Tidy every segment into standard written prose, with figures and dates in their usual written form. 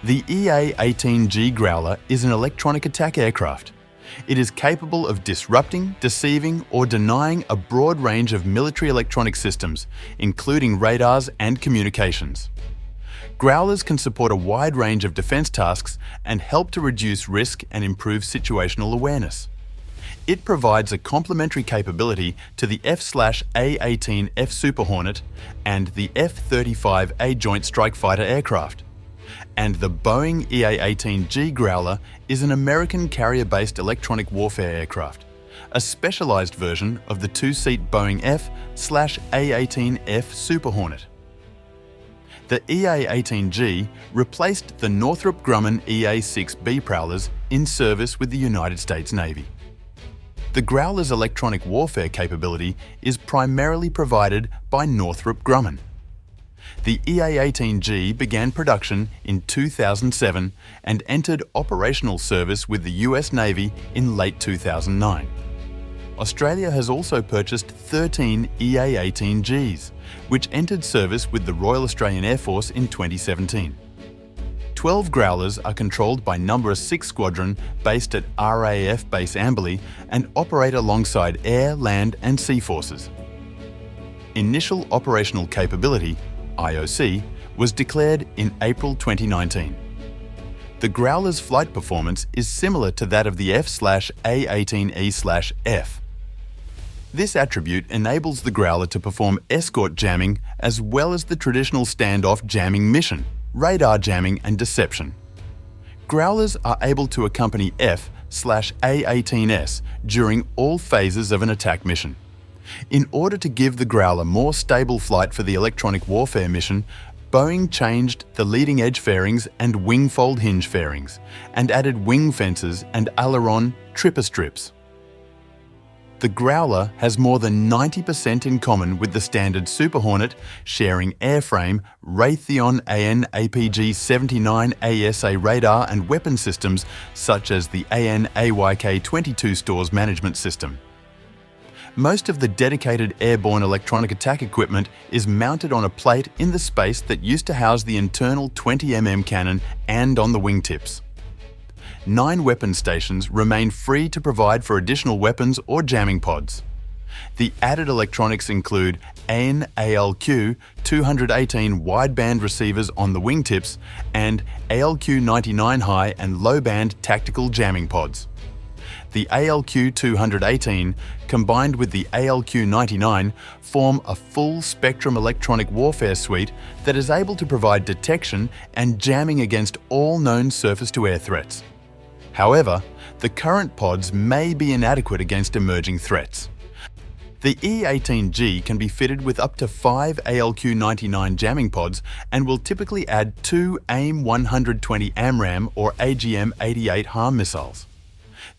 The EA-18G Growler is an electronic attack aircraft. It is capable of disrupting, deceiving, or denying a broad range of military electronic systems, including radars and communications. Growlers can support a wide range of defense tasks and help to reduce risk and improve situational awareness. It provides a complementary capability to the F/A-18F Super Hornet and the F-35A Joint Strike Fighter aircraft. And the Boeing EA-18G Growler is an American carrier-based electronic warfare aircraft, a specialized version of the two-seat Boeing F/A-18F Super Hornet. The EA-18G replaced the Northrop Grumman EA-6B Prowlers in service with the United States Navy. The Growler's electronic warfare capability is primarily provided by Northrop Grumman. The EA-18G began production in 2007 and entered operational service with the US Navy in late 2009. Australia has also purchased 13 EA-18Gs, which entered service with the Royal Australian Air Force in 2017. 12 Growlers are controlled by No. 6 Squadron based at RAF Base Amberley and operate alongside air, land and sea forces. Initial Operational Capability, IOC, was declared in April 2019. The Growler's flight performance is similar to that of the F/A-18E/F. This attribute enables the Growler to perform escort jamming as well as the traditional standoff jamming mission, radar jamming and deception. Growlers are able to accompany F/A-18S during all phases of an attack mission. In order to give the Growler more stable flight for the electronic warfare mission, Boeing changed the leading edge fairings and wing fold hinge fairings and added wing fences and aileron tripper strips. The Growler has more than 90% in common with the standard Super Hornet, sharing airframe, Raytheon AN/APG-79 AESA radar and weapon systems such as the AN/AYK-22 Stores Management System. Most of the dedicated airborne electronic attack equipment is mounted on a plate in the space that used to house the internal 20mm cannon and on the wingtips. 9 weapon stations remain free to provide for additional weapons or jamming pods. The added electronics include AN/ALQ 218 wideband receivers on the wingtips and ALQ 99 high and low band tactical jamming pods. The ALQ 218 combined with the ALQ 99 form a full-spectrum electronic warfare suite that is able to provide detection and jamming against all known surface-to-air threats. However, the current pods may be inadequate against emerging threats. The E-18G can be fitted with up to 5 ALQ 99 jamming pods and will typically add 2 AIM-120 AMRAAM or AGM-88 HARM missiles.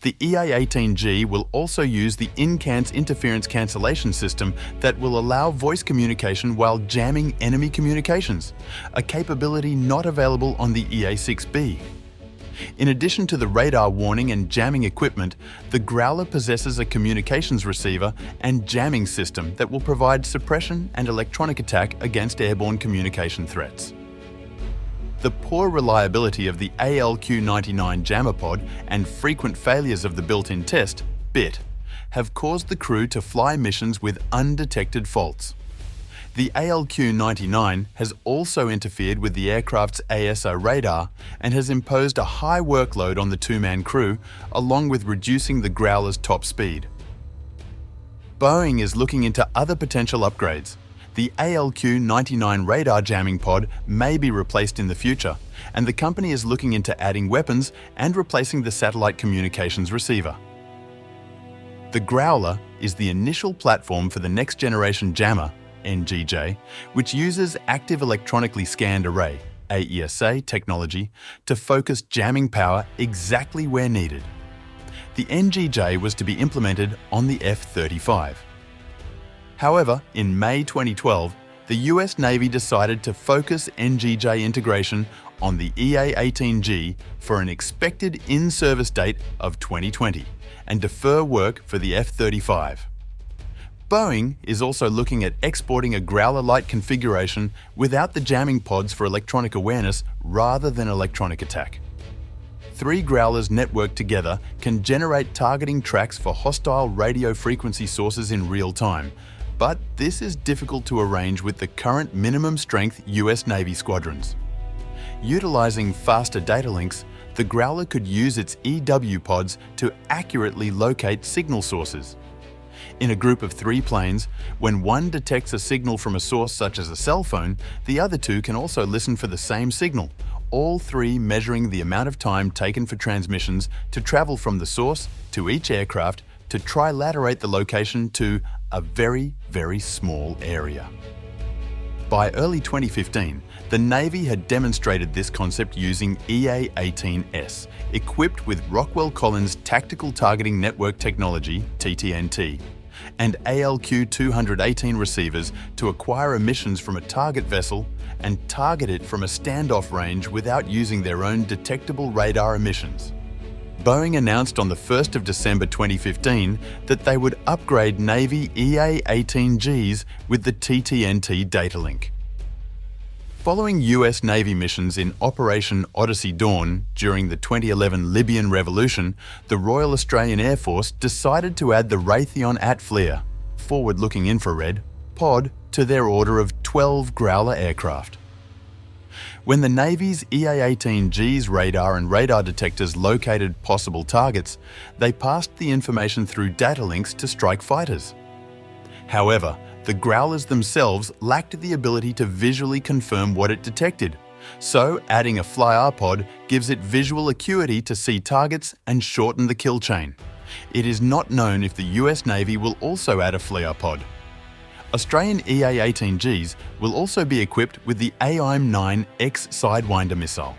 The EA-18G will also use the INCANS interference cancellation system that will allow voice communication while jamming enemy communications, a capability not available on the EA-6B. In addition to the radar warning and jamming equipment, the Growler possesses a communications receiver and jamming system that will provide suppression and electronic attack against airborne communication threats. The poor reliability of the ALQ 99 jammer pod and frequent failures of the built-in test, BIT, have caused the crew to fly missions with undetected faults. The ALQ 99 has also interfered with the aircraft's ASO radar and has imposed a high workload on the 2-man crew, along with reducing the Growler's top speed. Boeing is looking into other potential upgrades. The ALQ 99 radar jamming pod may be replaced in the future, and the company is looking into adding weapons and replacing the satellite communications receiver. The Growler is the initial platform for the next generation jammer, NGJ, which uses Active Electronically Scanned Array, AESA technology, to focus jamming power exactly where needed. The NGJ was to be implemented on the F-35. However, in May 2012, the US Navy decided to focus NGJ integration on the EA-18G for an expected in-service date of 2020 and defer work for the F-35. Boeing is also looking at exporting a Growler-like configuration without the jamming pods for electronic awareness rather than electronic attack. 3 Growlers networked together can generate targeting tracks for hostile radio frequency sources in real time, but this is difficult to arrange with the current minimum strength US Navy squadrons. Utilizing faster data links, the Growler could use its EW pods to accurately locate signal sources. In a group of 3 planes, when one detects a signal from a source such as a cell phone, the other 2 can also listen for the same signal, all 3 measuring the amount of time taken for transmissions to travel from the source to each aircraft to trilaterate the location to a very, very small area. By early 2015, the Navy had demonstrated this concept using EA-18S, equipped with Rockwell Collins Tactical Targeting Network Technology, TTNT, and ALQ-218 receivers to acquire emissions from a target vessel and target it from a standoff range without using their own detectable radar emissions. Boeing announced on the 1st of December 2015 that they would upgrade Navy EA-18Gs with the TTNT data link. Following US Navy missions in Operation Odyssey Dawn during the 2011 Libyan Revolution, the Royal Australian Air Force decided to add the Raytheon ATFLIR, forward-looking infrared, pod to their order of 12 Growler aircraft. When the Navy's EA-18G's radar and radar detectors located possible targets, they passed the information through data links to strike fighters. However, the Growlers themselves lacked the ability to visually confirm what it detected, so adding a FLIR pod gives it visual acuity to see targets and shorten the kill chain. It is not known if the US Navy will also add a FLIR pod. Australian EA-18Gs will also be equipped with the AIM-9 X Sidewinder missile.